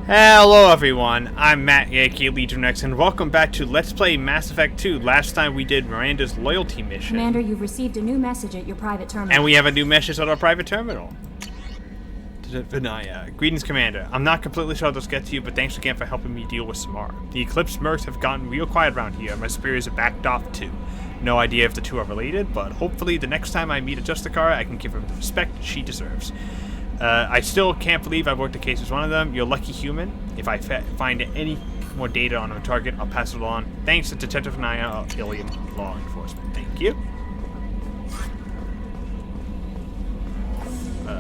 Hello everyone, I'm Matt, aka Legion X, and welcome back to Let's Play Mass Effect 2. Last time we did Miranda's loyalty mission. Commander, you've received a new message at your private terminal. And we have a new message at our private terminal. Vinaya. Greetings, Commander. I'm not completely sure how this gets to you, but thanks again for helping me deal with Samara. The Eclipse mercs have gotten real quiet around here, and my superiors have backed off too. No idea if the two are related, but hopefully the next time I meet a Justicar, I can give her the respect she deserves. I still can't believe I worked the case as one of them. You're a lucky human. If I find any more data on a target, I'll pass it on. Thanks to Detective Naya of Alien Law Enforcement. Thank you.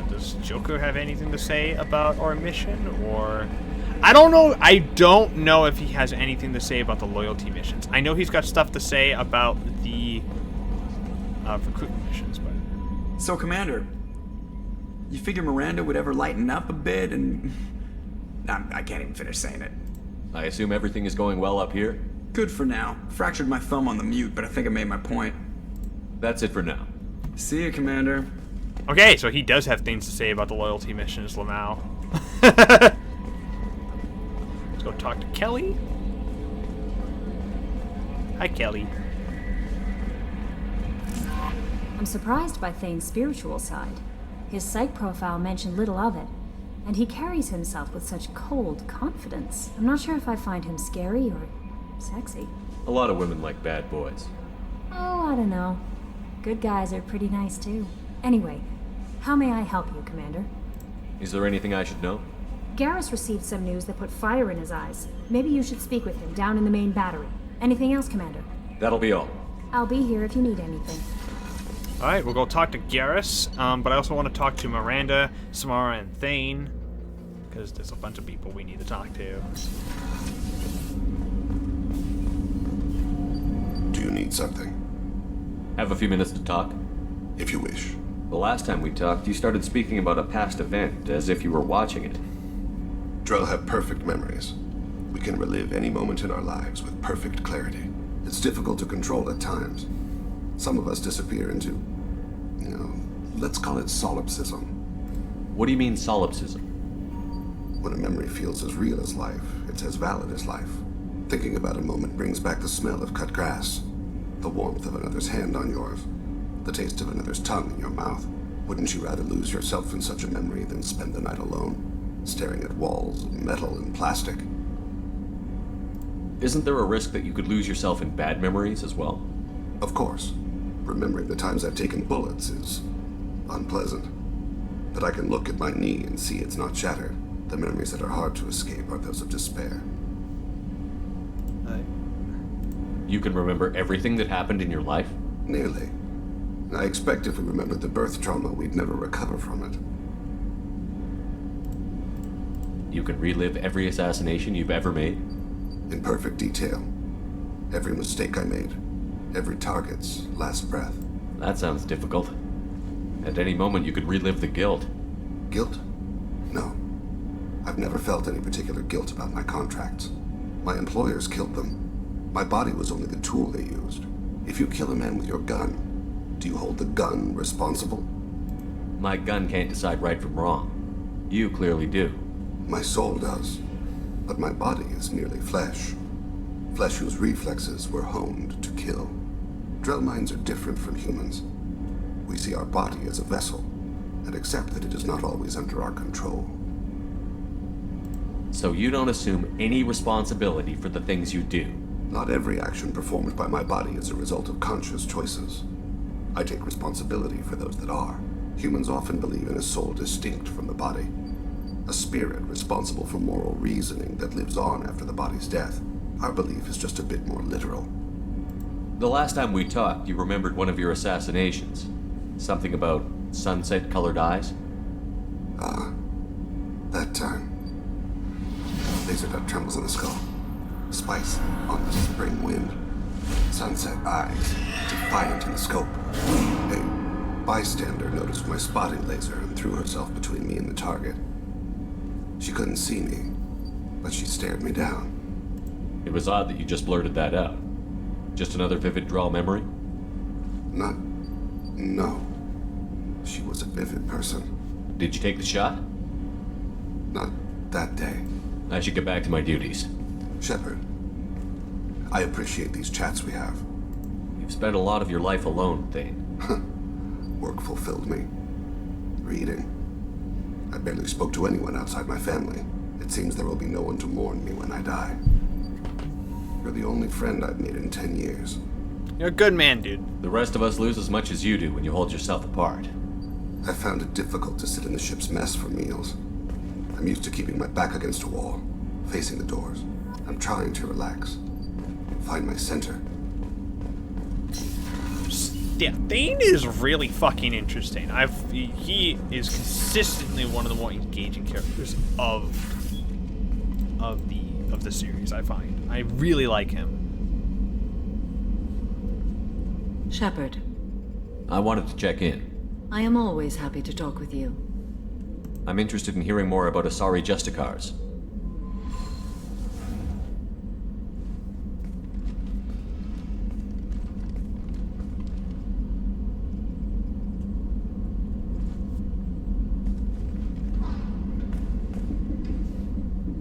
Does Joker have anything to say about our mission, or... I don't know. I don't know if he has anything to say about the loyalty missions. I know he's got stuff to say about the recruitment missions, but... So, Commander, you figure Miranda would ever lighten up a bit and... I can't even finish saying it. I assume everything is going well up here? Good for now. Fractured my thumb on the mute, but I think I made my point. That's it for now. See you, Commander. Okay, so he does have things to say about the loyalty missions, Lamau. Let's go talk to Kelly. Hi, Kelly. I'm surprised by Thane's spiritual side. His psych profile mentioned little of it, and he carries himself with such cold confidence. I'm not sure if I find him scary or sexy. A lot of women like bad boys. Oh, I don't know. Good guys are pretty nice too. Anyway, how may I help you, Commander? Is there anything I should know? Garrus received some news that put fire in his eyes. Maybe you should speak with him down in the main battery. Anything else, Commander? That'll be all. I'll be here if you need anything. Alright, we'll go talk to Garrus, but I also want to talk to Miranda, Samara, and Thane, because there's a bunch of people we need to talk to. Do you need something? Have a few minutes to talk? If you wish. The last time we talked, you started speaking about a past event, as if you were watching it. Drell have perfect memories. We can relive any moment in our lives with perfect clarity. It's difficult to control at times. Some of us disappear into, let's call it solipsism. What do you mean, solipsism? When a memory feels as real as life, it's as valid as life. Thinking about a moment brings back the smell of cut grass, the warmth of another's hand on yours, the taste of another's tongue in your mouth. Wouldn't you rather lose yourself in such a memory than spend the night alone, staring at walls of metal and plastic? Isn't there a risk that you could lose yourself in bad memories as well? Of course. Remembering the times I've taken bullets is unpleasant. But I can look at my knee and see it's not shattered. The memories that are hard to escape are those of despair. You can remember everything that happened in your life? Nearly. I expect if we remembered the birth trauma, we'd never recover from it. You can relive every assassination you've ever made? In perfect detail. Every mistake I made. Every target's last breath. That sounds difficult. At any moment, you could relive the guilt. Guilt? No. I've never felt any particular guilt about my contracts. My employers killed them. My body was only the tool they used. If you kill a man with your gun, do you hold the gun responsible? My gun can't decide right from wrong. You clearly do. My soul does. But my body is merely flesh. Flesh whose reflexes were honed to kill. Drell minds are different from humans. We see our body as a vessel, and accept that it is not always under our control. So you don't assume any responsibility for the things you do? Not every action performed by my body is a result of conscious choices. I take responsibility for those that are. Humans often believe in a soul distinct from the body. A spirit responsible for moral reasoning that lives on after the body's death. Our belief is just a bit more literal. The last time we talked, you remembered one of your assassinations. Something about sunset-colored eyes? That time. Laser dot trembles in the skull. Spice on the spring wind. Sunset eyes, defiant in the scope. A bystander noticed my spotting laser and threw herself between me and the target. She couldn't see me, but she stared me down. It was odd that you just blurted that out. Just another vivid draw memory? No. She was a vivid person. Did you take the shot? Not that day. I should get back to my duties. Shepard, I appreciate these chats we have. You've spent a lot of your life alone, Thane. Work fulfilled me. Reading. I barely spoke to anyone outside my family. It seems there will be no one to mourn me when I die. You're the only friend I've made in 10 years. You're a good man, dude. The rest of us lose as much as you do when you hold yourself apart. I found it difficult to sit in the ship's mess for meals. I'm used to keeping my back against a wall, facing the doors. I'm trying to relax. Find my center. Yeah, Thane is really fucking interesting. He is consistently one of the more engaging characters of the series, I find. I really like him. Shepard, I wanted to check in. I am always happy to talk with you. I'm interested in hearing more about Asari Justicars.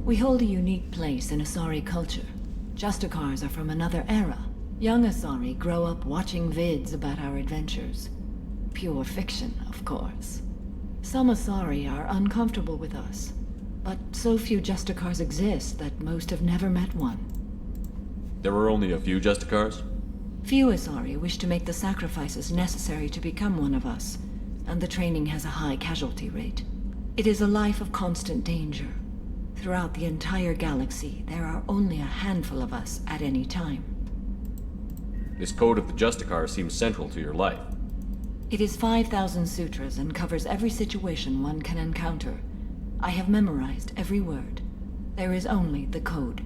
We hold a unique place in Asari culture. Justicars are from another era. Young Asari grow up watching vids about our adventures. Pure fiction, of course. Some Asari are uncomfortable with us, but so few Justicars exist that most have never met one. There were only a few Justicars? Few Asari wish to make the sacrifices necessary to become one of us, and the training has a high casualty rate. It is a life of constant danger. Throughout the entire galaxy, there are only a handful of us at any time. This code of the Justicar seems central to your life. It is 5,000 sutras and covers every situation one can encounter. I have memorized every word. There is only the code.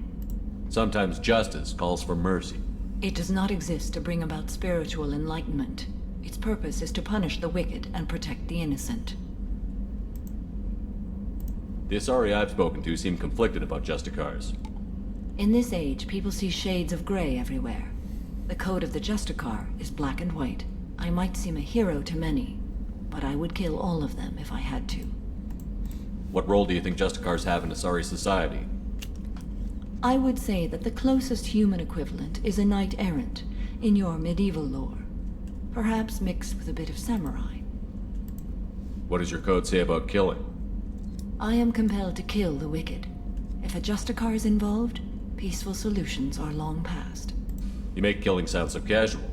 Sometimes justice calls for mercy. It does not exist to bring about spiritual enlightenment. Its purpose is to punish the wicked and protect the innocent. The Asari I've spoken to seem conflicted about Justicars. In this age, people see shades of gray everywhere. The code of the Justicar is black and white. I might seem a hero to many, but I would kill all of them if I had to. What role do you think Justicars have in Asari society? I would say that the closest human equivalent is a knight-errant in your medieval lore. Perhaps mixed with a bit of samurai. What does your code say about killing? I am compelled to kill the wicked. If a Justicar is involved, peaceful solutions are long past. You make killing sound so casual.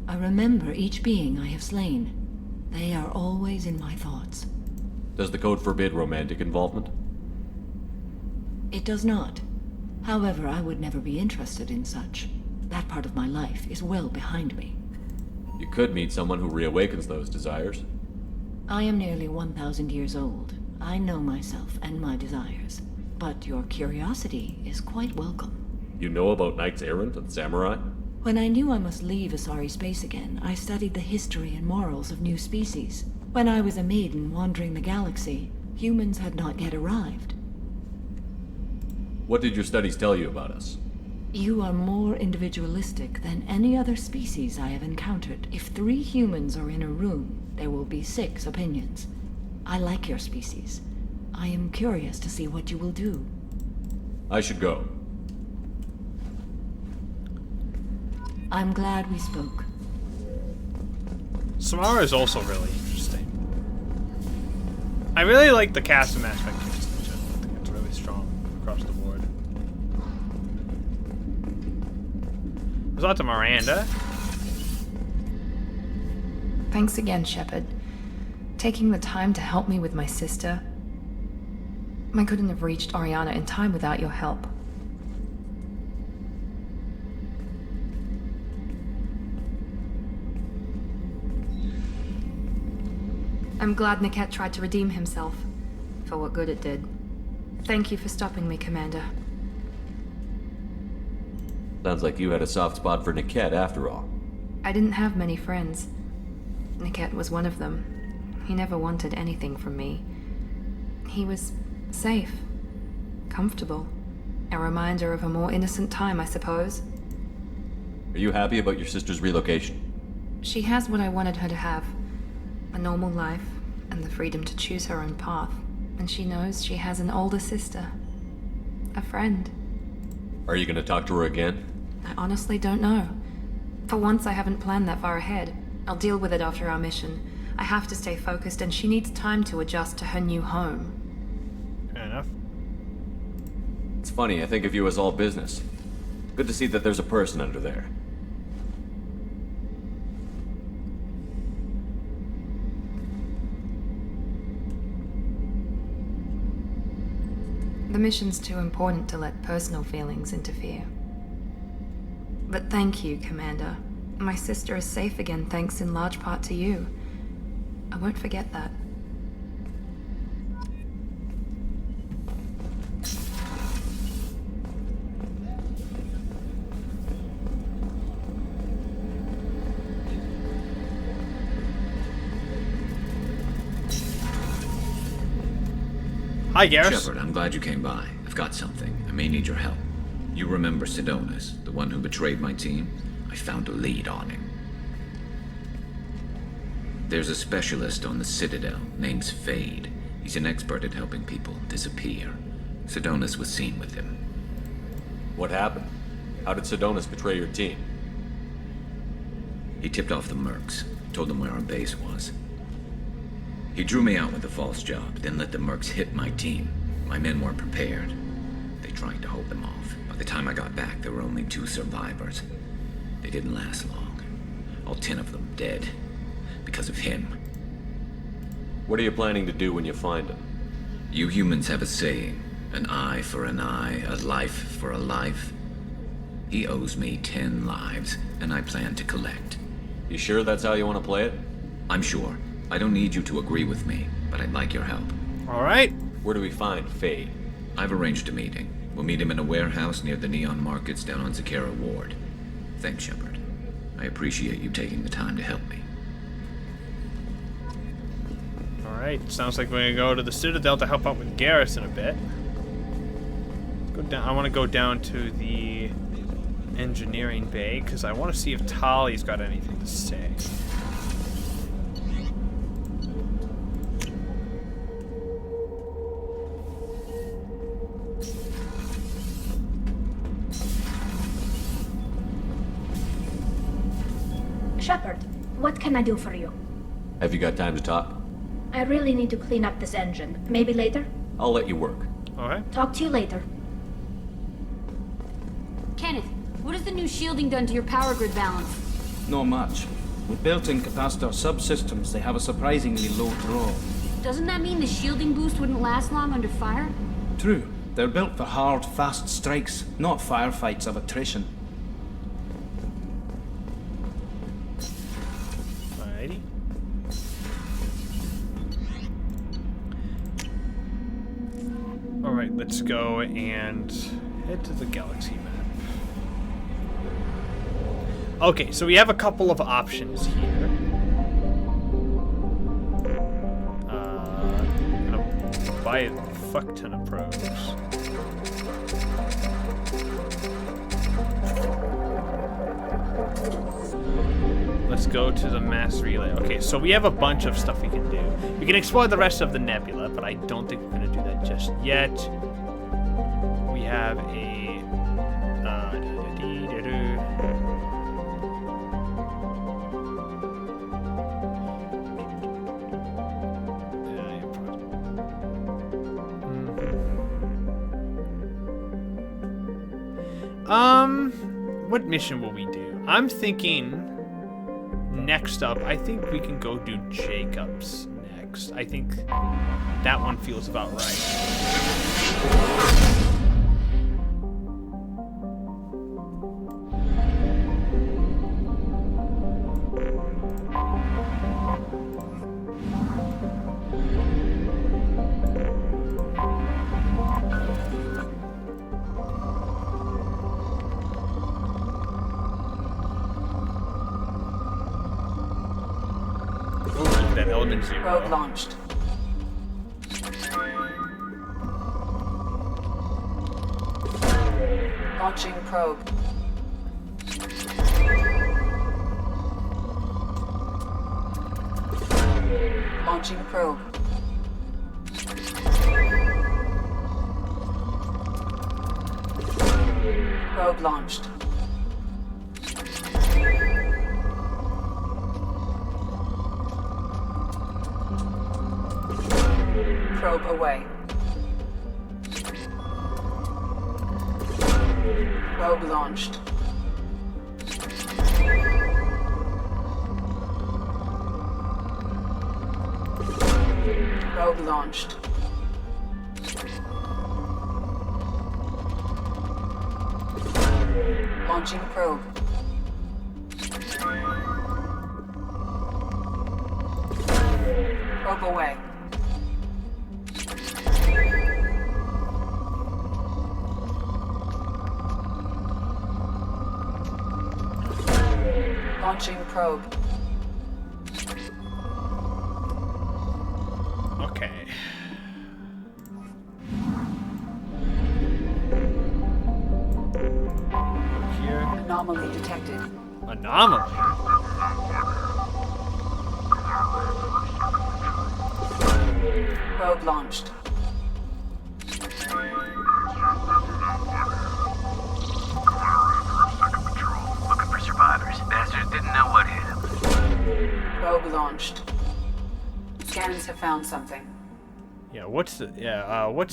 I remember each being I have slain. They are always in my thoughts. Does the code forbid romantic involvement? It does not. However, I would never be interested in such. That part of my life is well behind me. You could meet someone who reawakens those desires. I am nearly 1,000 years old. I know myself and my desires. But your curiosity is quite welcome. You know about knights errant and samurai? When I knew I must leave Asari space again, I studied the history and morals of new species. When I was a maiden wandering the galaxy, humans had not yet arrived. What did your studies tell you about us? You are more individualistic than any other species I have encountered. If 3 humans are in a room, there will be 6 opinions. I like your species. I am curious to see what you will do. I should go. I'm glad we spoke. Samara is also really interesting. I really like the cast and aspect of this mission. I think it's really strong across the board. There's lots of Miranda. Thanks again, Shepard. Taking the time to help me with my sister. I couldn't have reached Oriana in time without your help. I'm glad Niket tried to redeem himself, for what good it did. Thank you for stopping me, Commander. Sounds like you had a soft spot for Niket after all. I didn't have many friends. Niket was one of them. He never wanted anything from me. He was safe, comfortable. A reminder of a more innocent time, I suppose. Are you happy about your sister's relocation? She has what I wanted her to have. A normal life, and the freedom to choose her own path. And she knows she has an older sister. A friend. Are you gonna talk to her again? I honestly don't know. For once, I haven't planned that far ahead. I'll deal with it after our mission. I have to stay focused, and she needs time to adjust to her new home. Fair enough. It's funny, I think of you as all business. Good to see that there's a person under there. The mission's too important to let personal feelings interfere. But thank you, Commander. My sister is safe again thanks in large part to you. I won't forget that. Hi, Garrus. Shepard, I'm glad you came by. I've got something. I may need your help. You remember Sidonus, the one who betrayed my team? I found a lead on him. There's a specialist on the Citadel, name's Fade. He's an expert at helping people disappear. Sidonus was seen with him. What happened? How did Sidonus betray your team? He tipped off the mercs, told them where our base was. He drew me out with a false job, then let the mercs hit my team. My men weren't prepared. They tried to hold them off. By the time I got back, there were only 2 survivors. They didn't last long. All 10 of them dead. Because of him. What are you planning to do when you find him? You humans have a saying. An eye for an eye, a life for a life. He owes me 10 lives, and I plan to collect. You sure that's how you want to play it? I'm sure. I don't need you to agree with me, but I'd like your help. All right. Where do we find Fade? I've arranged a meeting. We'll meet him in a warehouse near the Neon Markets down on Zakera Ward. Thanks, Shepard. I appreciate you taking the time to help me. All right. Sounds like we're gonna go to the Citadel to help out with Garrus in a bit. Go down. I want to go down to the engineering bay because I want to see if Tali's got anything to say. Shepard, what can I do for you? Have you got time to talk? I really need to clean up this engine. Maybe later? I'll let you work. All right. Talk to you later. Kenneth, what has the new shielding done to your power grid balance? Not much. With built-in capacitor subsystems, they have a surprisingly low draw. Doesn't that mean the shielding boost wouldn't last long under fire? True. They're built for hard, fast strikes, not firefights of attrition. Alrighty. Alright, let's go and head to the galaxy map. Okay, so we have a couple of options here. I'm gonna buy a fuck ton of probes. Let's go to the mass relay. Okay, so we have a bunch of stuff we can do. We can explore the rest of the nebula, but I don't think we're gonna do that just yet. We have a what mission will we do? I'm thinking next up, I think we can go do Jacobs next. I think that one feels about right. That element 0. Probe launched. Launching probe. Launching probe. Probe launched. Probe away. Probe launched. Probe launched. Launching probe. Probe away. Launching probe. Okay. Here. Anomaly detected. Anomaly? Probe launched. Looking for survivors. Bastards didn't know what hit them. Probe launched. Scans have found something. Yeah, what's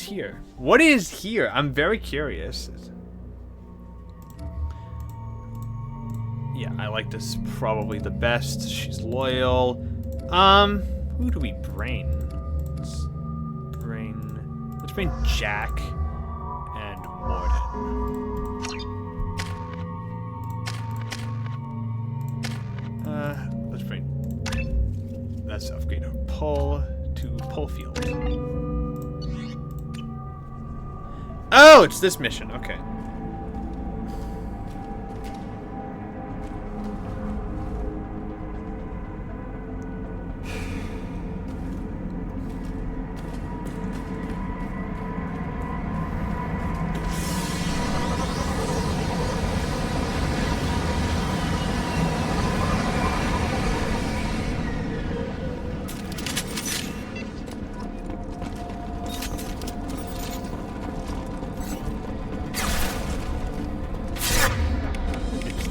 here? What is here? I'm very curious. Yeah, I like this probably the best. She's loyal. Who do we brain? Let's brain Jack and Morden. Let's brain. Let's upgrade our pull to pull field. Oh, it's this mission. Okay.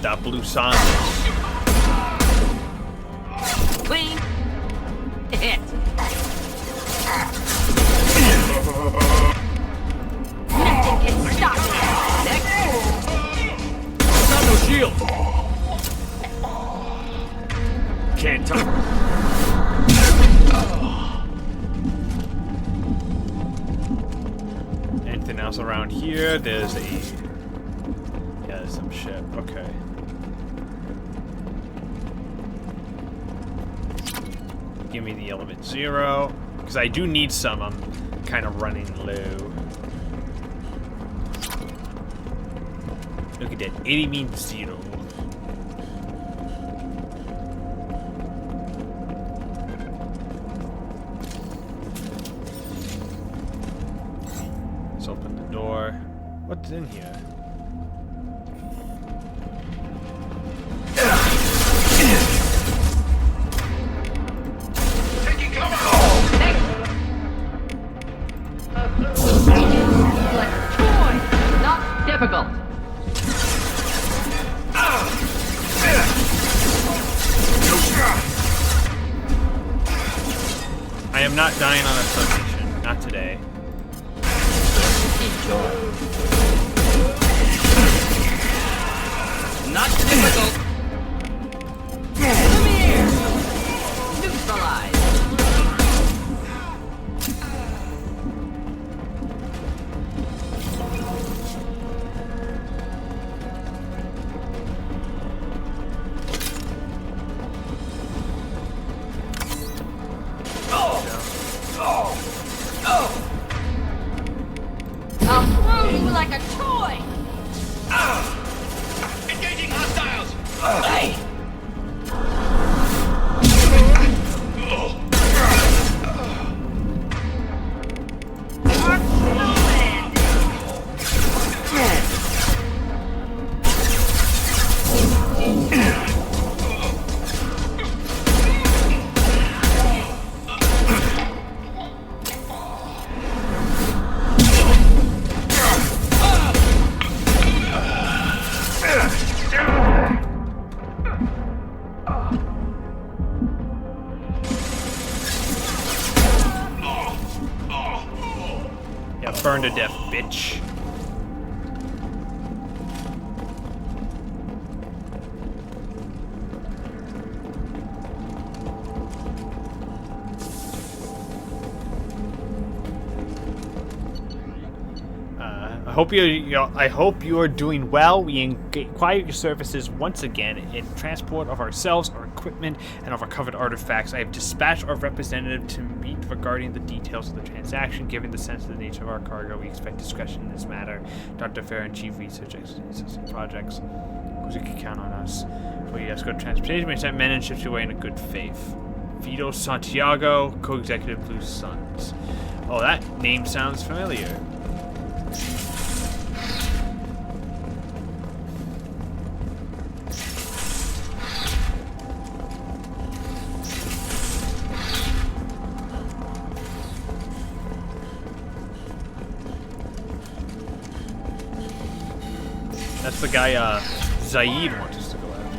That blue sun. Clean. Hit. Nothing can stop me. Next. Not no shield. Can't touch. Anything else around here? There's some shit. Okay. Give me the element 0, because I do need some. I'm kind of running low. Look at that. 80 means 0. Let's open the door. What's in here? Difficult. I am not dying on a submission. Not today. Enjoy. Not difficult. Come here. Neutralize. I'll throw you like a toy! Engaging hostiles. Hey! I hope you are doing well. We inquire your services once again in transport of ourselves, our equipment, and of our covered artifacts. I have dispatched our representative to meet regarding the details of the transaction. Given the sensitive nature of our cargo, we expect discretion in this matter. Dr. Farron, Chief Research Assistant Projects. Because you can count on us. For you guys go to transportation. We sent men and ships away in a good faith. Vito Santiago, co-executive Blue Suns. Oh, that name sounds familiar. That's the guy, Zaid wants us to go after,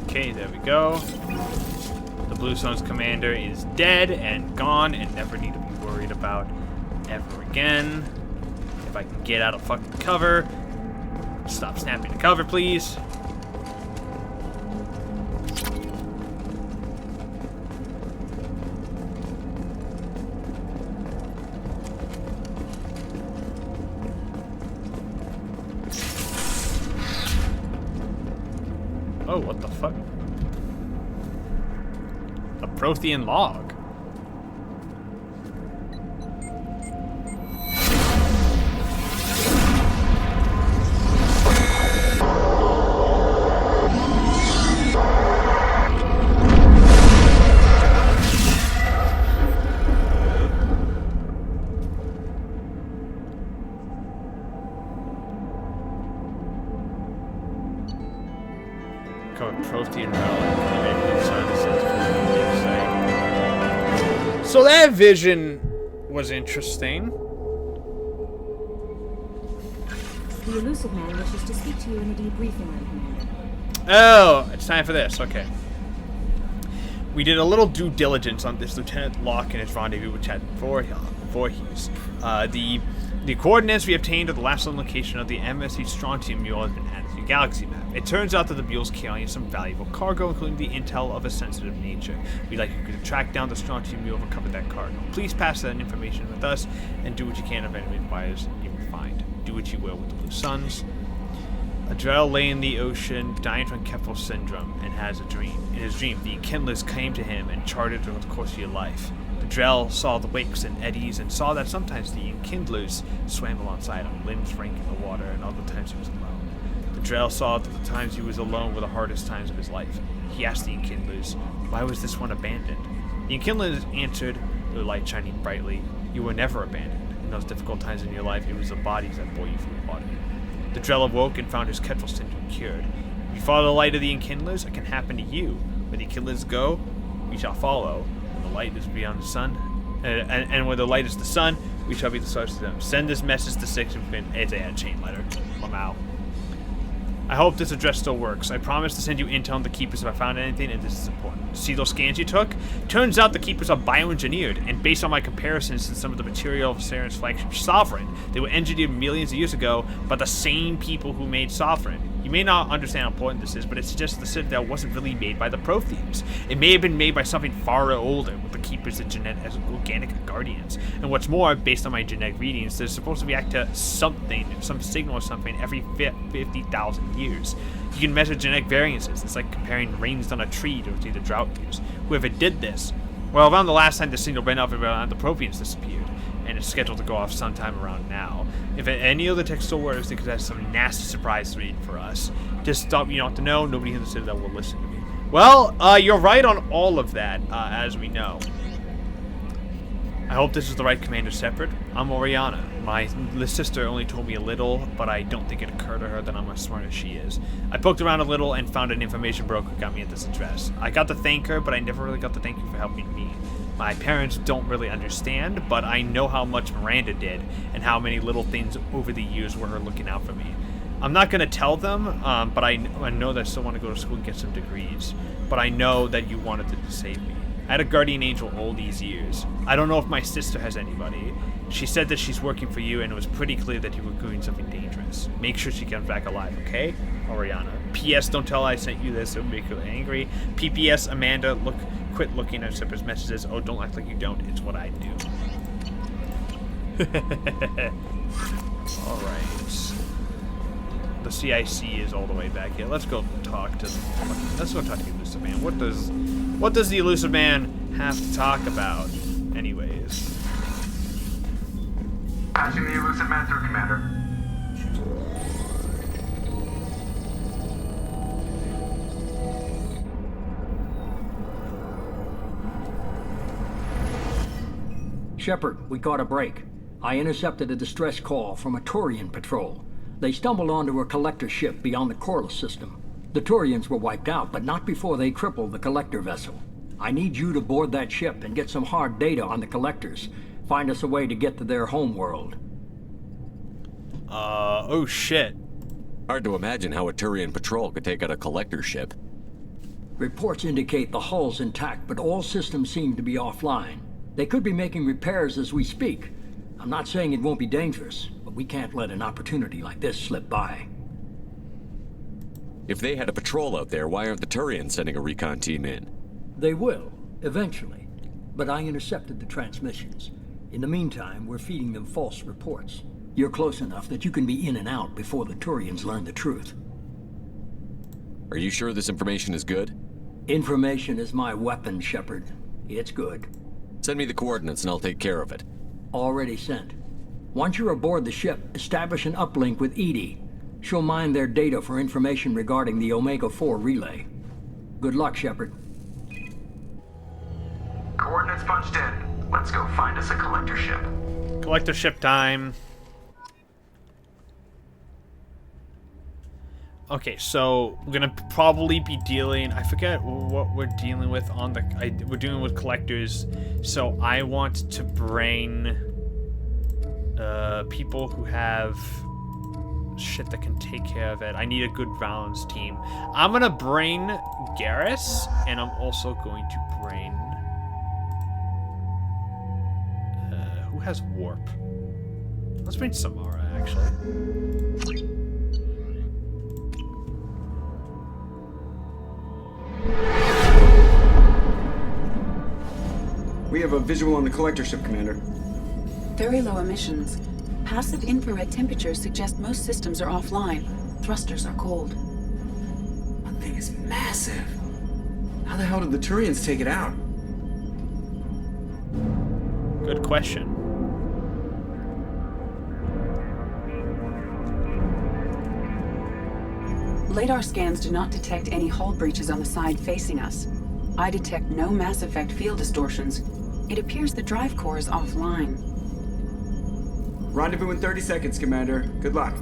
Okay, there we go. The Blue Suns commander is dead and gone and never need to be worried about ever again. If I can get out of fucking cover. Stop snapping the cover, please. Oh, what the fuck? A Prothean log. Prothean relic. So that vision was interesting. The elusive man wishes to speak to you in a debriefing room, Commander. Oh, it's time for this. Okay. We did a little due diligence on this Lieutenant Locke and his rendezvous with Chad Voorhees. The coordinates we obtained are the last known location of the MSC Strontium Mule has been added to the galaxy map. It turns out that the mule's carrying some valuable cargo, including the intel of a sensitive nature. We'd like you to track down the Strontium Mule and recover that cargo. Please pass that information with us, and do what you can if anyone inquires you will find. Do what you will with the Blue Suns. Adrel lay in the ocean, dying from Keppel syndrome, and has a dream. In his dream, the Enkindlers came to him and charted the course of your life. Adrel saw the wakes and eddies and saw that sometimes the Enkindlers swam alongside him, limbs rank in the water, and other times he was alone. Adrel saw that the times he was alone were the hardest times of his life. He asked the Enkindlers, why was this one abandoned? The Enkindlers answered, their light shining brightly, you were never abandoned. In those difficult times in your life, it was the bodies that bore you from the water. Adrel awoke and found his Keppel syndrome cured. If you follow the light of the Enkindlers, it can happen to you. Where the Enkindlers go, we shall follow. The light is beyond the sun, and where the light is the sun, we shall be the source to them. Send this message to 6 and it's a chain letter. Wow. I hope this address still works. I promise to send you intel on the Keepers if I found anything, and this is important. See those scans you took? Turns out the Keepers are bioengineered, and based on my comparisons to some of the material of Saren's flagship Sovereign, they were engineered millions of years ago by the same people who made Sovereign. You may not understand how important this is, but it suggests the Citadel wasn't really made by the Protheans. It may have been made by something far older, with the Keepers as organic guardians. And what's more, based on my genetic readings, they're supposed to react to something, some signal or something, every 50,000 years. You can measure genetic variances. It's like comparing rains on a tree to the drought years. Whoever did this, well, around the last time the signal went off, around the Protheans disappeared, and it's scheduled to go off sometime around now. If any other text still works, they could have some nasty surprise reading for us. Just stop, you don't have to know. Nobody in the Citadel will listen to me. Well, you're right on all of that, as we know. I hope this is the right Commander Shepard. I'm Oriana. My sister only told me a little, but I don't think it occurred to her that I'm as smart as she is. I poked around a little and found an information broker got me at this address. I got to thank her, but I never really got to thank you for helping me. My parents don't really understand, but I know how much Miranda did and how many little things over the years were her looking out for me. I'm not going to tell them, but I know that I still want to go to school and get some degrees. But I know that you wanted to save me. I had a guardian angel all these years. I don't know if my sister has anybody. She said that she's working for you, and it was pretty clear that you were doing something dangerous. Make sure she comes back alive, okay? Oriana. P.S. Don't tell I sent you this, it would make her angry. P.P.S. Amanda, quit looking at Shepard's messages. Oh, don't act like you don't. It's what I do. Alright. The CIC is all the way back here. Let's go talk to the Elusive Man. What does the Elusive Man have to talk about? Anyways. Patching the Elusive Man through, Commander. Shepard, we caught a break. I intercepted a distress call from a Turian patrol. They stumbled onto a collector ship beyond the Corliss system. The Turians were wiped out, but not before they crippled the collector vessel. I need you to board that ship and get some hard data on the collectors. Find us a way to get to their home world. Oh shit. Hard to imagine how a Turian patrol could take out a collector ship. Reports indicate the hull's intact, but all systems seem to be offline. They could be making repairs as we speak. I'm not saying it won't be dangerous, but we can't let an opportunity like this slip by. If they had a patrol out there, why aren't the Turians sending a recon team in? They will, eventually. But I intercepted the transmissions. In the meantime, we're feeding them false reports. You're close enough that you can be in and out before the Turians learn the truth. Are you sure this information is good? Information is my weapon, Shepard. It's good. Send me the coordinates and I'll take care of it. Already sent. Once you're aboard the ship, establish an uplink with Edie. She'll mine their data for information regarding the Omega-4 relay. Good luck, Shepard. Coordinates punched in. Let's go find us a collector ship. Collector ship time. Okay, so we're gonna probably be dealing. I forget what we're dealing with on the. We're dealing with collectors, so I want to bring people who have shit that can take care of it. I need a good rounds team. I'm gonna bring Garrus, and I'm also going to bring. Who has warp? Let's bring Samara actually. We have a visual on the collector ship, Commander. Very low emissions. Passive infrared temperatures suggest most systems are offline. Thrusters are cold. That thing is massive. How the hell did the Turians take it out? Good question. Radar scans do not detect any hull breaches on the side facing us. I detect no mass effect field distortions. It appears the drive core is offline. Rendezvous in 30 seconds, Commander. Good luck.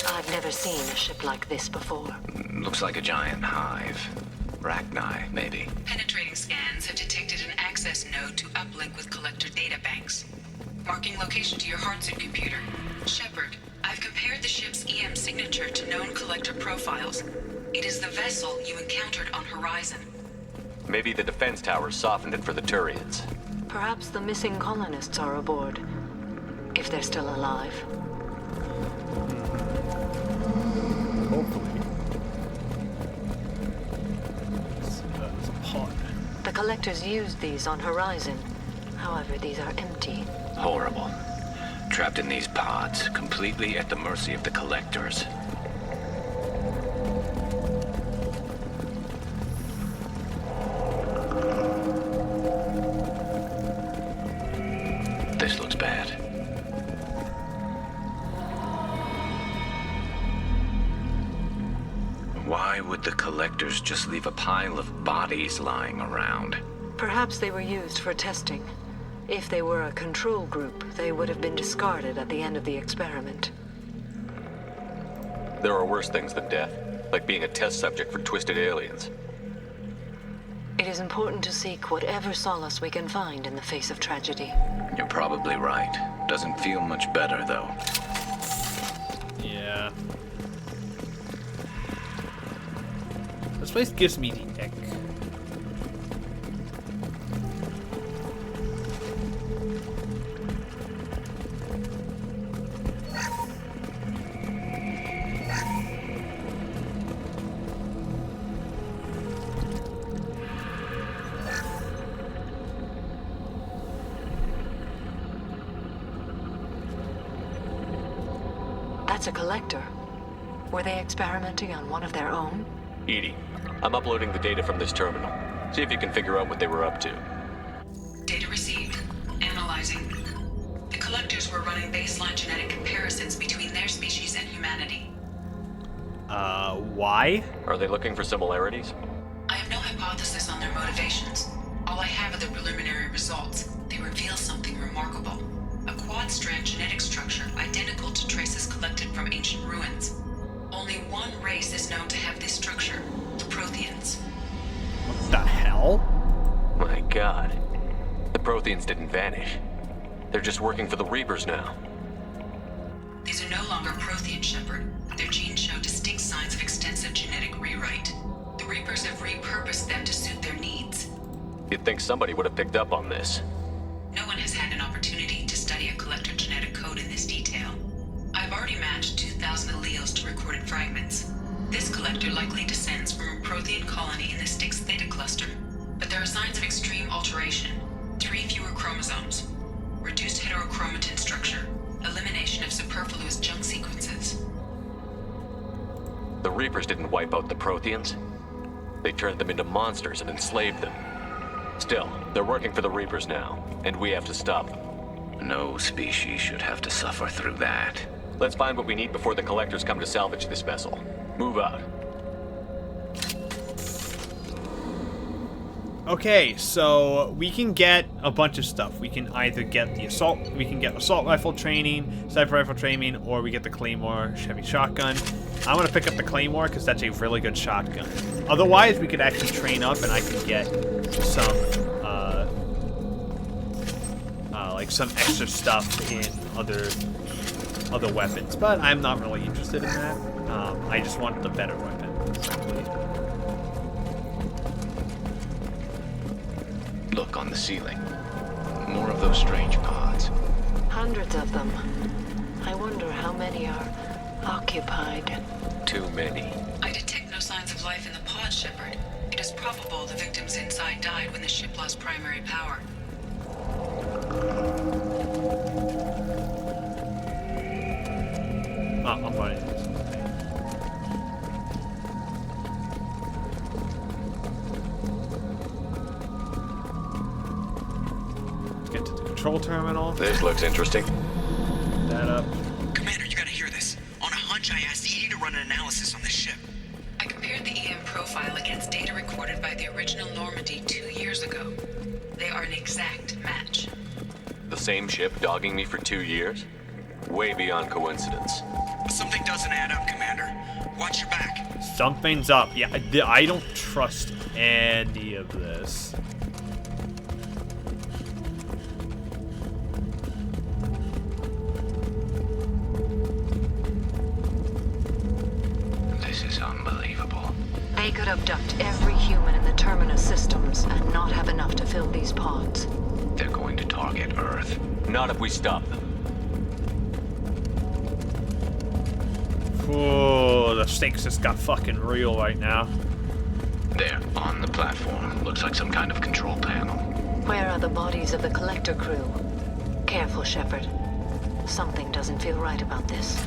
I've never seen a ship like this before. Looks like a giant hive. Rachni, maybe. Penetrating scans have detected an access node to uplink with collector databanks. Marking location to your hardsuit computer. Shepard, I've compared the ship's EM signature to known collector profiles. It is the vessel you encountered on Horizon. Maybe the defense towers softened it for the Turians. Perhaps the missing colonists are aboard. If they're still alive. Hopefully. There's a pod. The collectors used these on Horizon. However, these are empty. Horrible. Trapped in these pods, completely at the mercy of the collectors. This looks bad. Why would the collectors just leave a pile of bodies lying around? Perhaps they were used for testing. If they were a control group, they would have been discarded at the end of the experiment. There are worse things than death, like being a test subject for twisted aliens. It is important to seek whatever solace we can find in the face of tragedy. You're probably right. Doesn't feel much better, though. Yeah. This place gives me the ick. That's a collector. Were they experimenting on one of their own? EDI, I'm uploading the data from this terminal. See if you can figure out what they were up to. Data received. Analyzing. The collectors were running baseline genetic comparisons between their species and humanity. Why? Are they looking for similarities? I have no hypothesis on their motivations. All I have are the preliminary results. They reveal something remarkable. A quad-strand genetic structure identical to traces collected from ancient ruins. Only one race is known to have this structure, the Protheans. What the hell? My god. The Protheans didn't vanish. They're just working for the Reapers now. These are no longer Prothean, Shepard. Their genes show distinct signs of extensive genetic rewrite. The Reapers have repurposed them to suit their needs. You'd think somebody would have picked up on this. No one has had an opportunity to study a collector genetic code in this detail. I've already matched 2,000 alleles to recorded fragments. This collector likely descends from a Prothean colony in the Styx Theta cluster, but there are signs of extreme alteration. 3 fewer chromosomes, reduced heterochromatin structure, elimination of superfluous junk sequences. The Reapers didn't wipe out the Protheans. They turned them into monsters and enslaved them. Still, they're working for the Reapers now, and we have to stop them. No species should have to suffer through that. Let's find what we need before the collectors come to salvage this vessel. Move out. Okay, so we can get a bunch of stuff. We can either get the assault rifle training, sniper rifle training, or we get the Claymore Chevy shotgun. I'm gonna pick up the Claymore because that's a really good shotgun. Otherwise, we could actually train up and I could get some, like some extra stuff in other weapons. But I'm not really interested in that. I just want the better weapon, frankly. Look on the ceiling. More of those strange pods. Hundreds of them. I wonder how many are occupied. Too many. I detect no signs of life in the pod, Shepard. It is probable the victims inside died when the ship lost primary power. Oh, I'm finding this. Get to the control terminal. This looks interesting. That up. Commander, you gotta hear this. On a hunch, I asked EDI to run an analysis on this ship. I compared the EM profile against data recorded by the original Normandy 2 years ago. They are an exact match. The same ship dogging me for 2 years? Way beyond coincidence. Something doesn't add up, Commander. Watch your back. Something's up. Yeah, I don't trust any of this. This is unbelievable. could abduct every human in the Terminus systems and not have enough to fill these pods. They're going to target Earth. Not if we stop them. Oh, the stakes just got fucking real right now. There, on the platform. Looks like some kind of control panel. Where are the bodies of the collector crew? Careful, Shepard. Something doesn't feel right about this.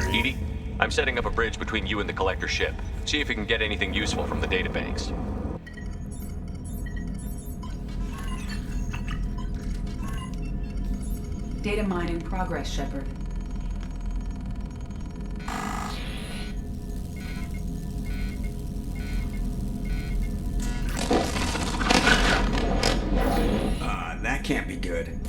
Edie, I'm setting up a bridge between you and the collector ship. See if you can get anything useful from the databanks. Data mine in progress, Shepard. That can't be good.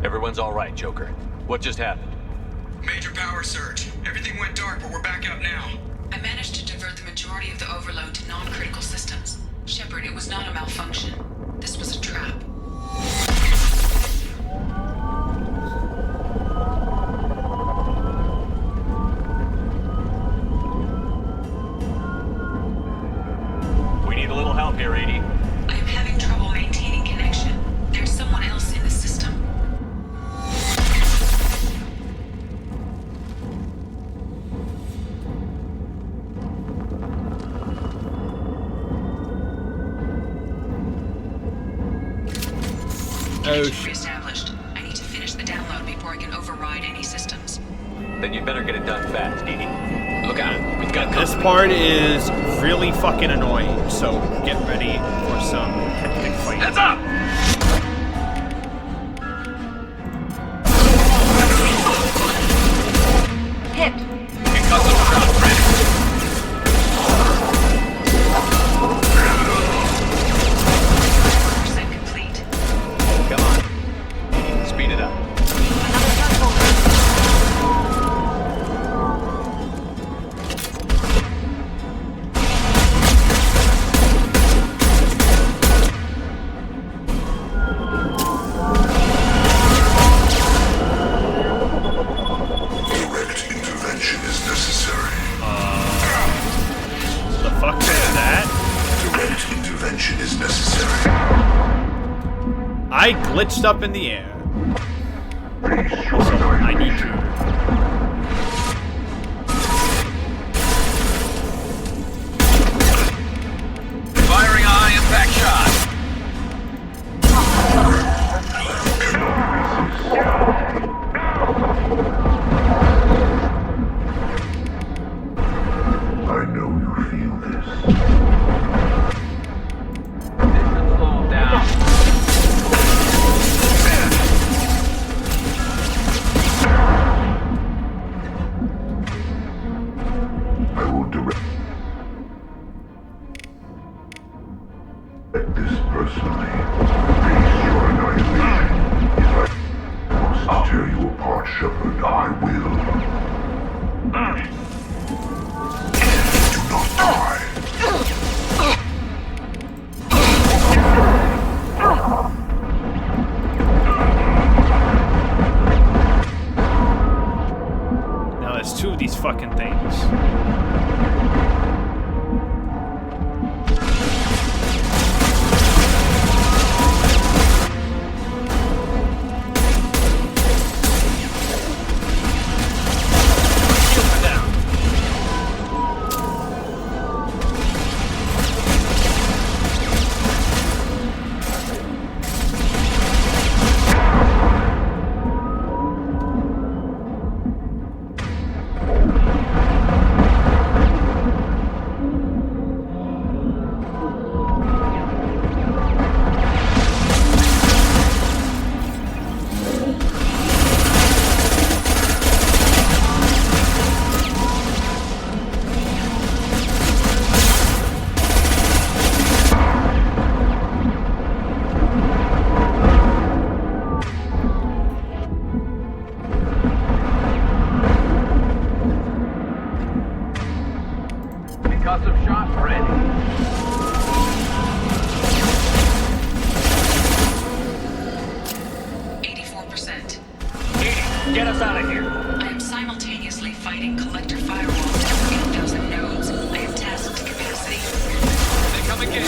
Everyone's all right, Joker. What just happened? Major power surge. Everything went dark, but we're back up now. I managed to divert the majority of the overload to non-critical systems. Shepard, it was not a malfunction. This was a trap. We need a little help here, Edie. I am having trouble maintaining connection. There's someone else in the system. Connection reestablished. I need to finish the download before I can override any systems. Then you'd better get it done fast, Edie. Look out, we've got This part is really fucking annoying, so get ready for some hectic fighting. Heads up! Hit. Come on. Speed it up. Direct intervention is necessary. The fuck is that? Direct intervention is necessary. I glitched up in the air. So I need to. Firing a high impact shot. I know you feel this. Slow down. I will direct this personally. Face your annihilation. If I must tear you apart, Shepard, I will. Do not die. Now there's two of these fucking things. Get us out of here. I am simultaneously fighting collector firewalls down 8,000 nodes. I am tasked to capacity. They come again.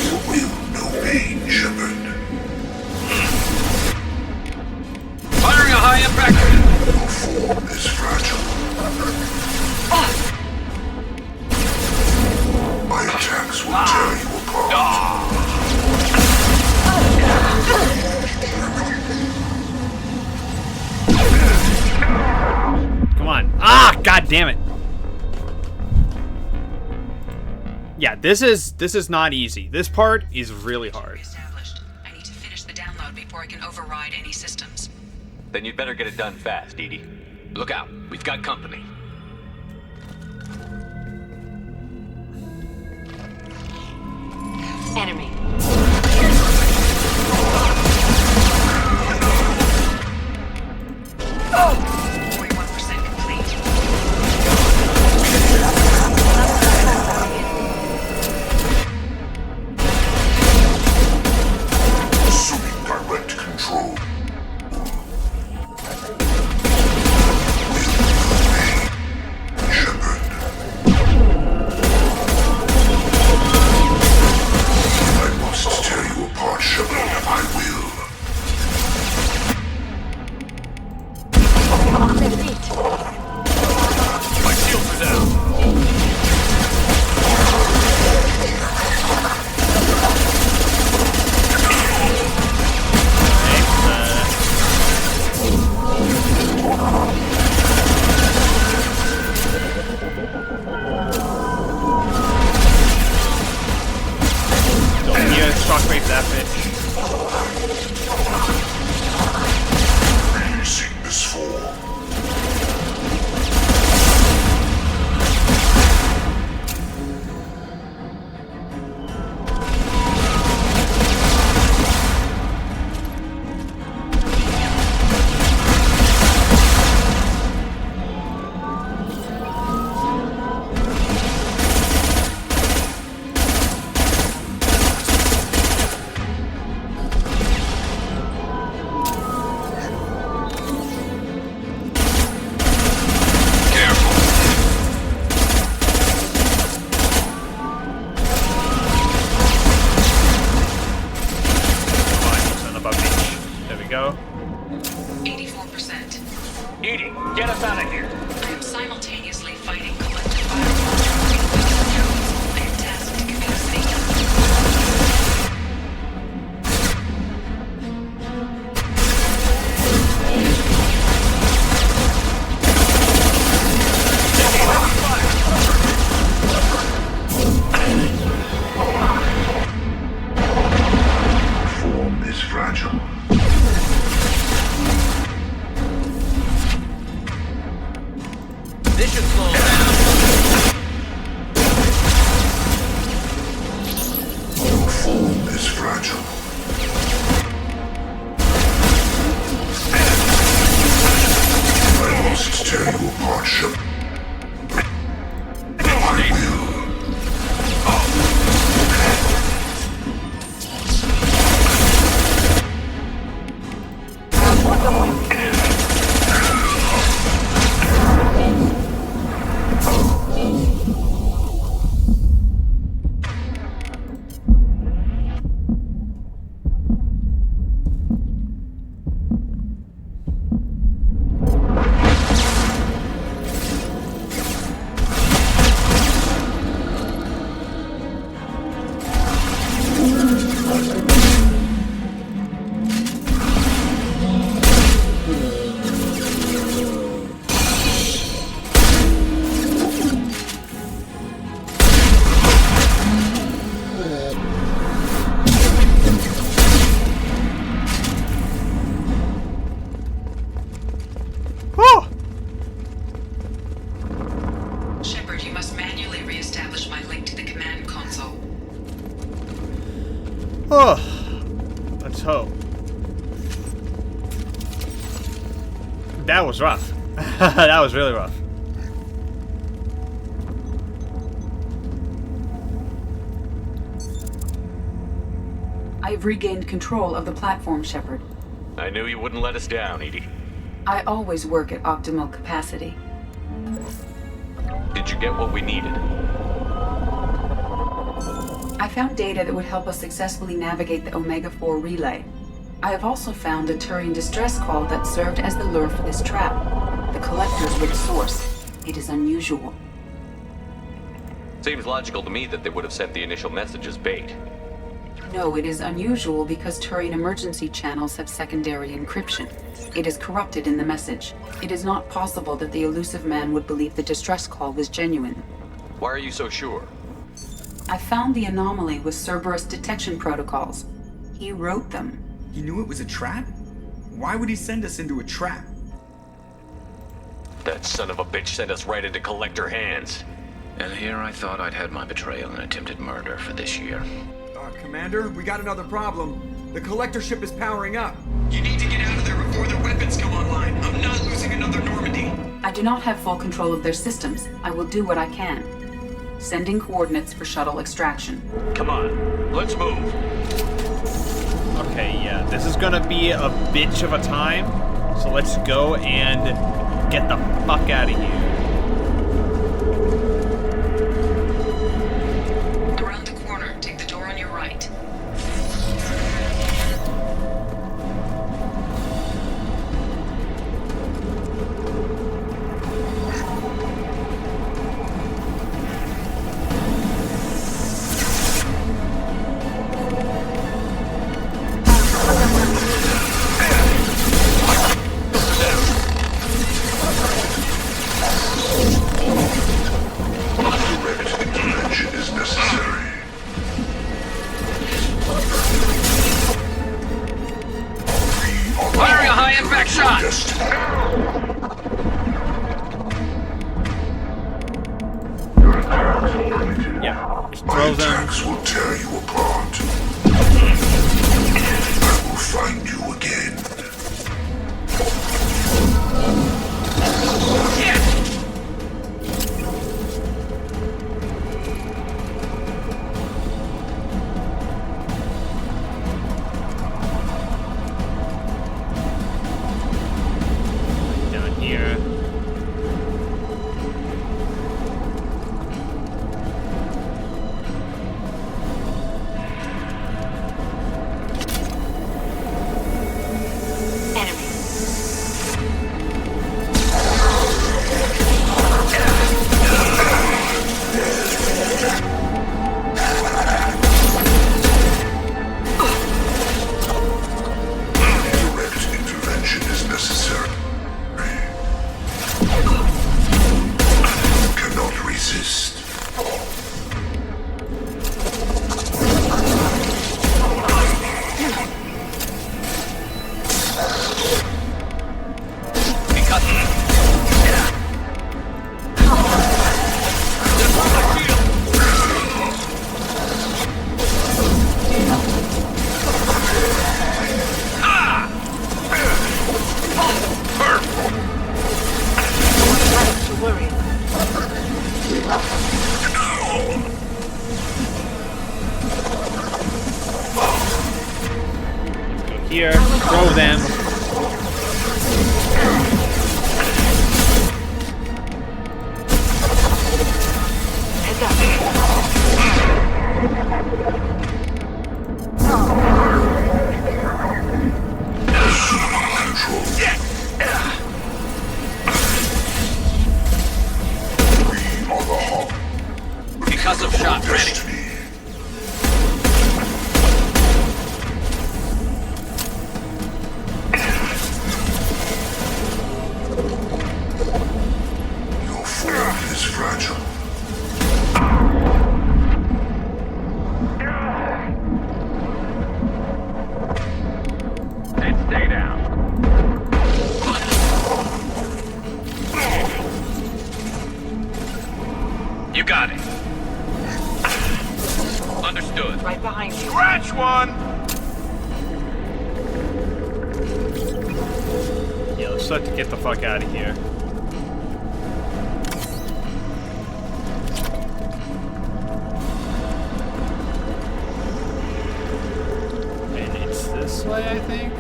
You will know pain, Shepard. Firing a high impact. Your form is fragile. My attacks will tear you apart. Come on. Ah, god damn it. Yeah, this is not easy. This part is really hard. I need to finish the download before I can override any systems. Then you'd better get it done fast, Edie. Look out, we've got company. Enemy. Oh! 41% complete. Assuming direct control. Shockwave that bitch. Seek this form. Go. 84%. Edie, get us out of here. I am simultaneously fighting collective firewalls. 8,000 nodes. I am tasked to capacity. Form is fragile. This should slow down. Your form is fragile. I must tear you apart, Shepard. I will. Shepard, you must manually re-establish my link to the command console. Oh, let's hope. That was rough. That was really rough. I I've regained control of the platform, Shepard. I knew you wouldn't let us down, Edie. I always work at optimal capacity. Did you get what we needed? I found data that would help us successfully navigate the Omega-4 relay. I have also found a Turian distress call that served as the lure for this trap. The collectors were the source. It is unusual. Seems logical to me that they would have sent the initial message as bait. No, it is unusual because Turian emergency channels have secondary encryption. It is corrupted in the message. It is not possible that the elusive man would believe the distress call was genuine. Why are you so sure? I found the anomaly with Cerberus detection protocols. He wrote them. He knew it was a trap? Why would he send us into a trap? That son of a bitch sent us right into Collector hands. And here I thought I'd had my betrayal and attempted murder for this year. Commander, we got another problem. The Collector ship is powering up. You need to get out of there before their weapons come online. I'm not losing another Normandy. I do not have full control of their systems. I will do what I can. Sending coordinates for shuttle extraction. Come on, let's move. Okay, yeah, this is gonna be a bitch of a time, so let's go and get the fuck out of here. Around the corner, take the door on your right. Firing a high-impact shot! Yeah, just throw them. Will tear you apart. I will find you again. Down here. Direct intervention is necessary. Cannot resist. Here, throw them. Because of shot ready. Your form is fragile. And stay down. You got it. Understood. Right behind you. Scratch one! Yeah, let's start to get the fuck out of here. this way, I think.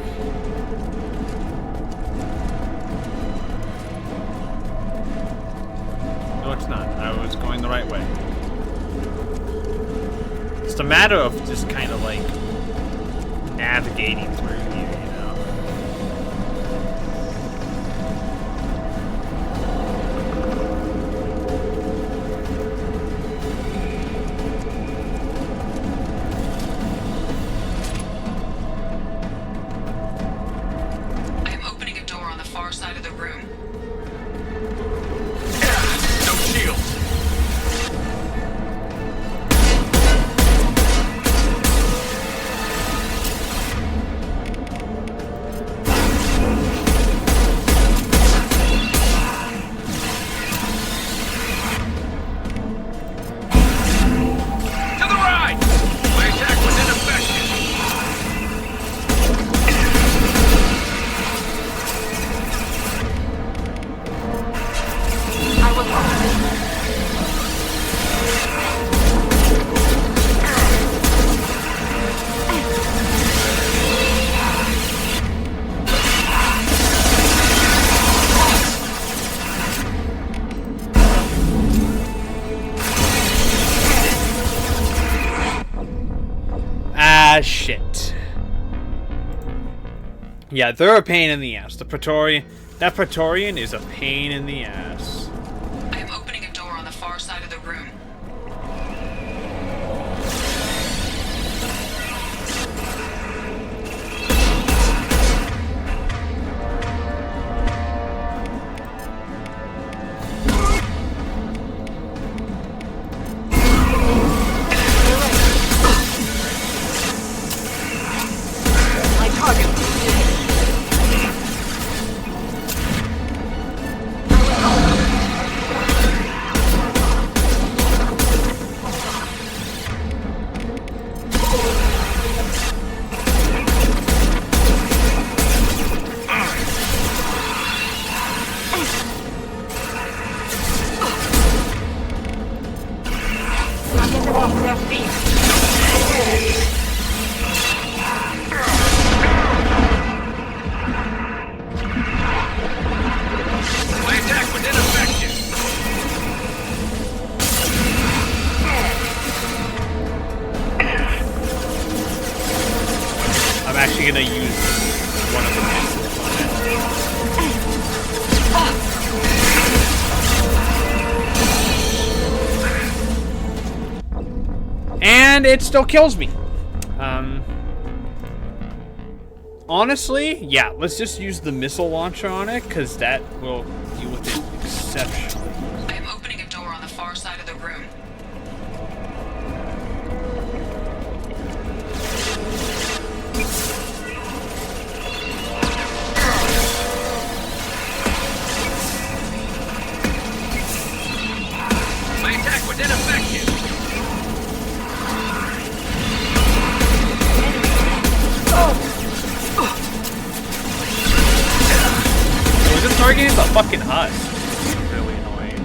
No, it's not. I was going the right way. It's a matter of just kind of like navigating through here, you know. I am opening a door on the far side of the room. No shield. To the right! My attack was ineffective. I will hold. Ah, shit. Yeah, they're a pain in the ass. The Praetorian, that Praetorian is a pain in the ass. I am opening a door on the far side of the room. My target. My attack was ineffective. I'm actually gonna use one of the missiles on it. And it still kills me. Honestly, yeah, let's just use the missile launcher on it, because that will deal with it exceptionally. I am opening a door on the far side of the room. My attack was ineffective. So we're just targeting the fucking husk. It's really annoying.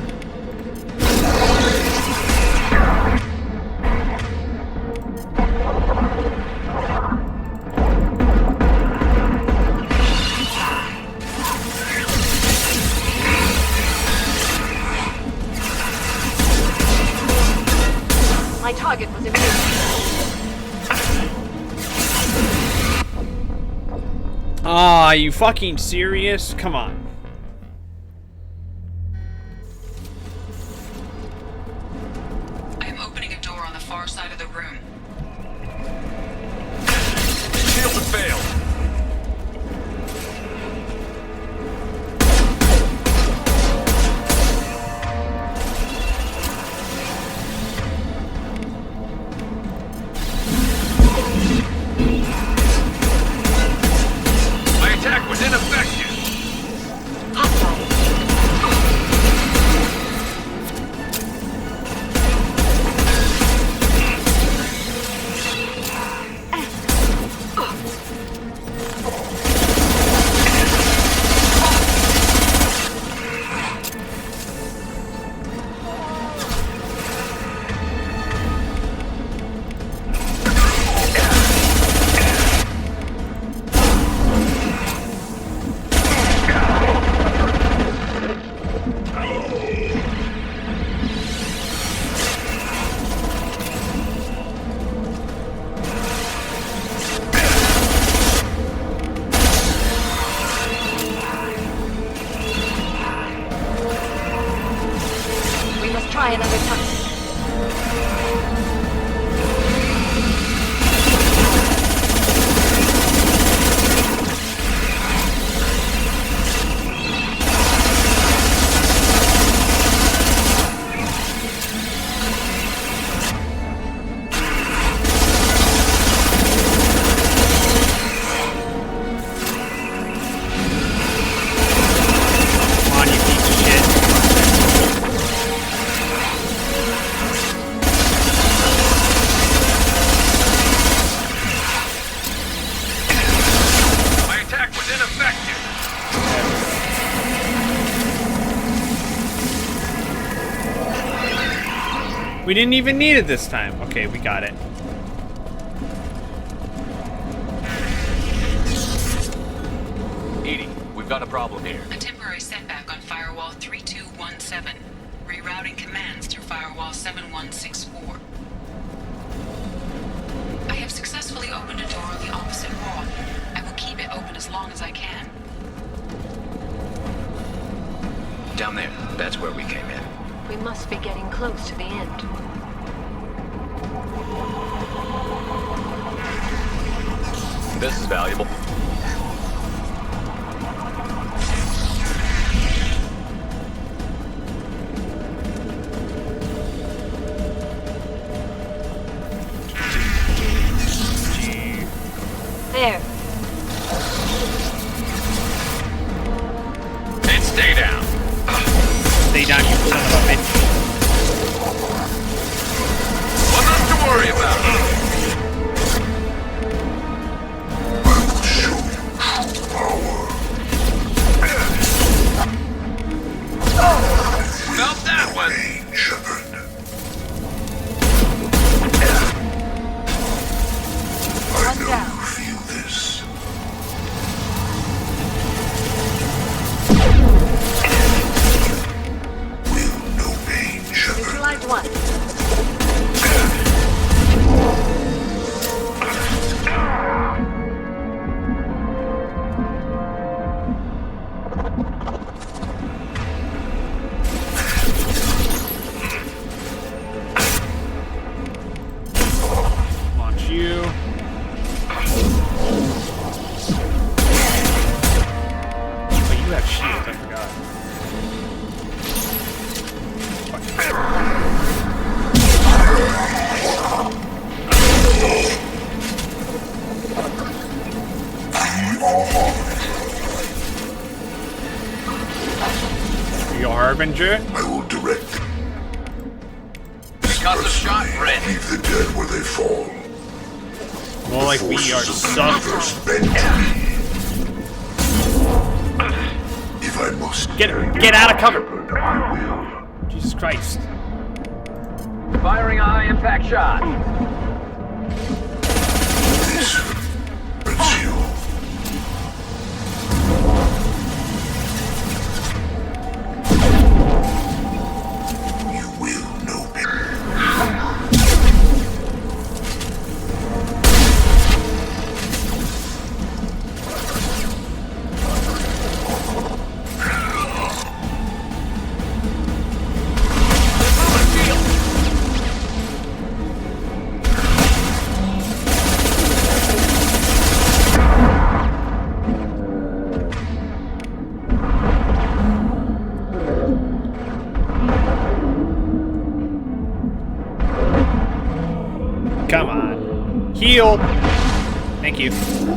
My target was immune. Ah, you fucking serious? Come on. I am opening a door on the far side of the room. Shield has failed. My attack was ineffective. try another time. Come on, you piece of shit. My attack was ineffective. We didn't even need it this time. Okay, we got it. Edie, we've got a problem here. A temporary setback on firewall 3217. Rerouting commands through firewall 7164. I have successfully opened a door on the opposite wall. I will keep it open as long as I can. Down there. That's where we came in. We must be getting close to the end. This is valuable. There. And stay down. Stay down, you son of a bitch. Well, nothing to worry about. Felt that one. One down. Neutralize one. Launch you. Oh, you have shields, I forgot. The Harbinger? I will direct. We got the shot ready. Leave the dead where they fall. More like we are suffering. If I must. Get out of cover! Jesus Christ. Firing a high impact shot. It's you. You will know Come on. Heal! Thank you. Come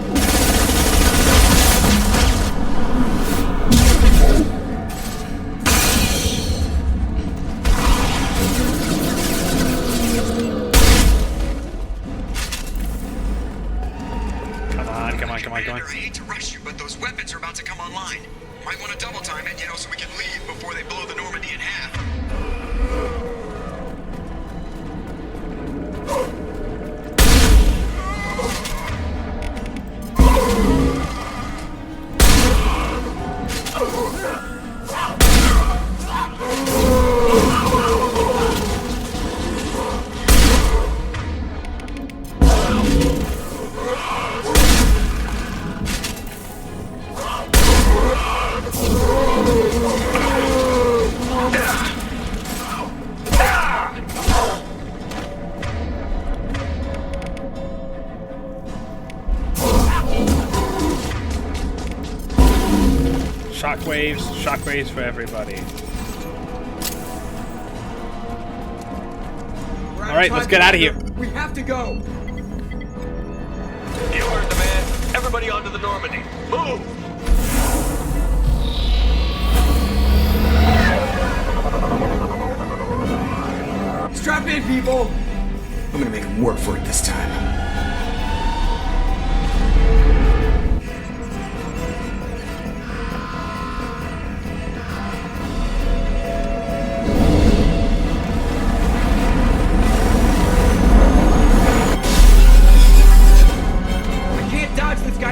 on. I hate to rush you, but those weapons are about to come online. Might want to double time it, so we can leave before they blow the Normandy in half. Shockwaves. Shockwaves for everybody. Alright, let's get out of here. We have to go. You heard the man. Everybody onto the Normandy. Move! Strap in, people. I'm gonna make them work for it this time.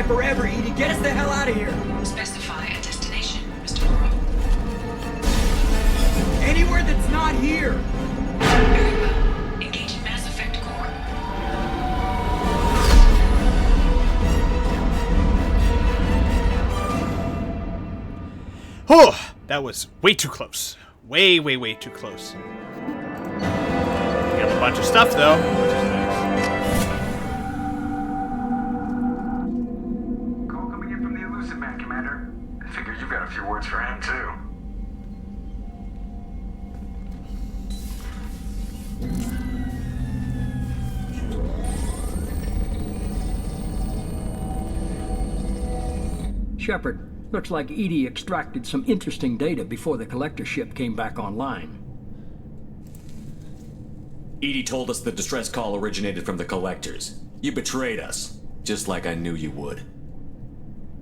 Forever, Edie. Get us the hell out of here. Specify a destination, Mr. Morrow. Anywhere that's not here. Very well. Engage Mass Effect Core. Oh, that was way too close. Way, way, way too close. We got a bunch of stuff, though, which is nice. You've got a few words for him, too. Shepard, looks like Edie extracted some interesting data before the collector ship came back online. Edie told us the distress call originated from the collectors. You betrayed us, just like I knew you would.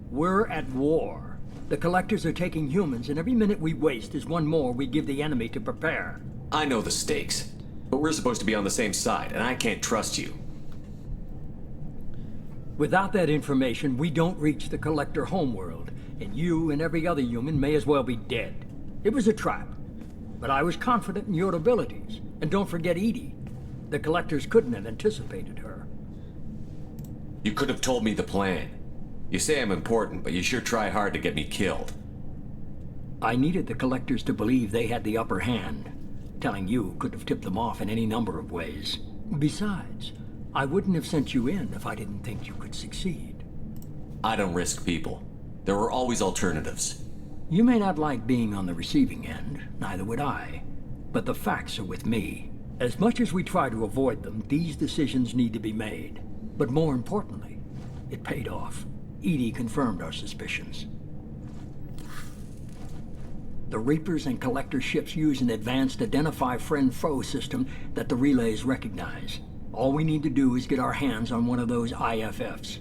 We're at war. The collectors are taking humans, and every minute we waste is one more we give the enemy to prepare. I know the stakes, but we're supposed to be on the same side, and I can't trust you. Without that information, we don't reach the collector homeworld, and you and every other human may as well be dead. It was a trap, but I was confident in your abilities. And don't forget Edie. The collectors couldn't have anticipated her. You could have told me the plan. You say I'm important, but you sure try hard to get me killed. I needed the collectors to believe they had the upper hand. Telling you could have tipped them off in any number of ways. Besides, I wouldn't have sent you in if I didn't think you could succeed. I don't risk people. There were always alternatives. You may not like being on the receiving end, neither would I. But the facts are with me. As much as we try to avoid them, these decisions need to be made. But more importantly, it paid off. Edie confirmed our suspicions. The Reapers and Collector ships use an advanced Identify Friend-Foe system that the relays recognize. All we need to do is get our hands on one of those IFFs.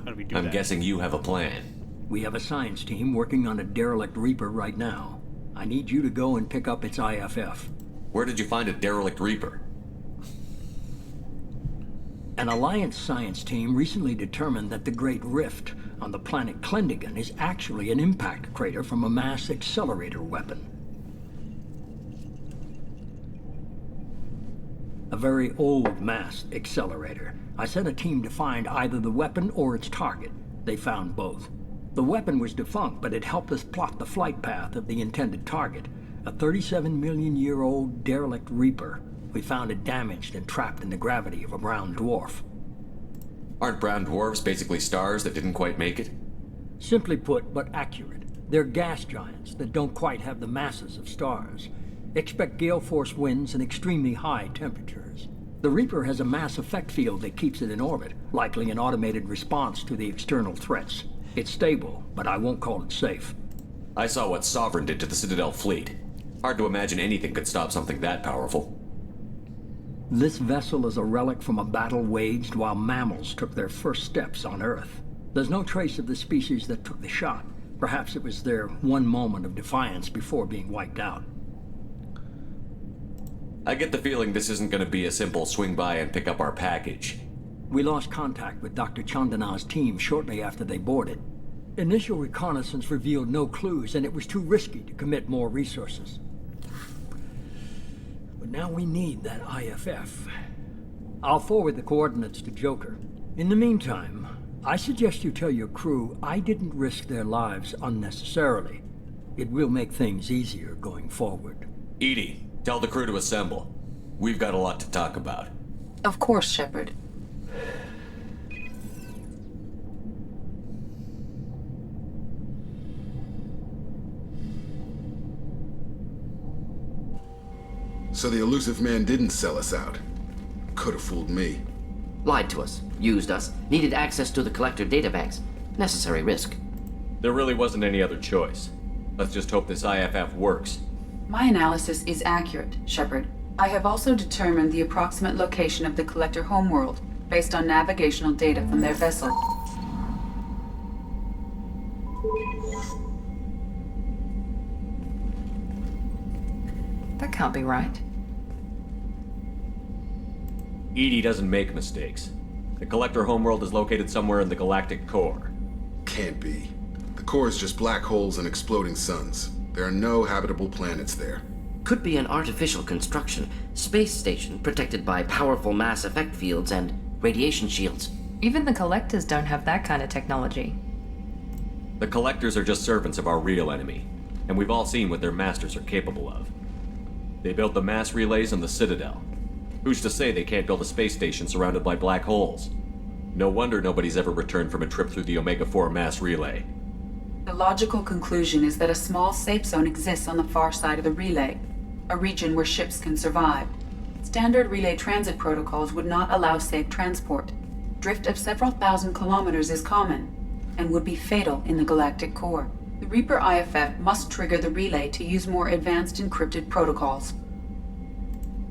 How do we do I'm that? guessing you have a plan. We have a science team working on a derelict Reaper right now. I need you to go and pick up its IFF. Where did you find a derelict Reaper? An Alliance science team recently determined that the Great Rift on the planet Klendigan is actually an impact crater from a mass accelerator weapon. A very old mass accelerator. I sent a team to find either the weapon or its target. They found both. The weapon was defunct, but it helped us plot the flight path of the intended target, a 37-million-year-old derelict Reaper. We found it damaged and trapped in the gravity of a brown dwarf. Aren't brown dwarfs basically stars that didn't quite make it? Simply put, but accurate. They're gas giants that don't quite have the masses of stars. Expect gale force winds and extremely high temperatures. The Reaper has a mass effect field that keeps it in orbit, likely an automated response to the external threats. It's stable, but I won't call it safe. I saw what Sovereign did to the Citadel fleet. Hard to imagine anything could stop something that powerful. This vessel is a relic from a battle waged while mammals took their first steps on Earth. There's no trace of the species that took the shot. Perhaps it was their one moment of defiance before being wiped out. I get the feeling this isn't going to be a simple swing by and pick up our package. We lost contact with Dr. Chandana's team shortly after they boarded. Initial reconnaissance revealed no clues, and it was too risky to commit more resources. But now we need that IFF. I'll forward the coordinates to Joker. In the meantime, I suggest you tell your crew I didn't risk their lives unnecessarily. It will make things easier going forward. Edie, tell the crew to assemble. We've got a lot to talk about. Of course, Shepard. So the elusive man didn't sell us out. Could have fooled me. Lied to us, used us, needed access to the collector databanks. Necessary risk. There really wasn't any other choice. Let's just hope this IFF works. My analysis is accurate, Shepard. I have also determined the approximate location of the collector homeworld, based on navigational data from their vessel. That can't be right. EDI doesn't make mistakes. The collector homeworld is located somewhere in the galactic core. Can't be. The core is just black holes and exploding suns. There are no habitable planets there. Could be an artificial construction, space station protected by powerful mass effect fields and radiation shields. Even the collectors don't have that kind of technology. The collectors are just servants of our real enemy, and we've all seen what their masters are capable of. They built the mass relays on the Citadel. Who's to say they can't build a space station surrounded by black holes? No wonder nobody's ever returned from a trip through the Omega-4 mass relay. The logical conclusion is that a small safe zone exists on the far side of the relay, a region where ships can survive. Standard relay transit protocols would not allow safe transport. Drift of several thousand kilometers is common, and would be fatal in the galactic core. The Reaper IFF must trigger the relay to use more advanced encrypted protocols.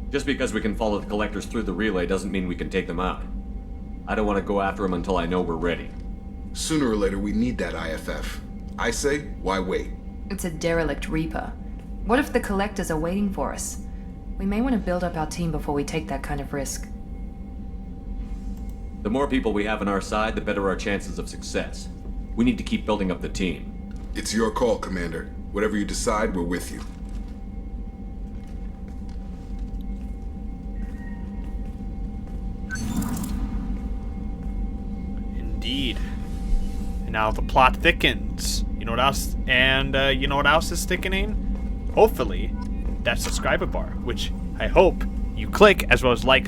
Just because we can follow the collectors through the relay doesn't mean we can take them out. I don't want to go after them until I know we're ready. Sooner or later, we need that IFF. I say, why wait? It's a derelict Reaper. What if the collectors are waiting for us? We may want to build up our team before we take that kind of risk. The more people we have on our side, the better our chances of success. We need to keep building up the team. It's your call, Commander. Whatever you decide, we're with you. Indeed. And now the plot thickens. You know what else? And you know what else is thickening? Hopefully, that subscriber bar, which I hope you click, as well as like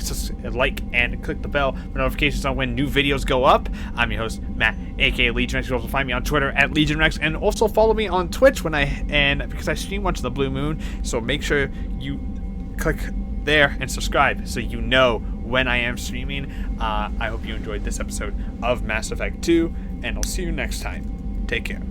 and click the bell for notifications on when new videos go up. I'm your host, Matt, aka Legion Rex. You can also find me on Twitter at Legion Rex, and also follow me on Twitch because I stream once in the blue moon. So make sure you click there and subscribe so you know when I am streaming. I hope you enjoyed this episode of Mass Effect 2, and I'll see you next time. Take care.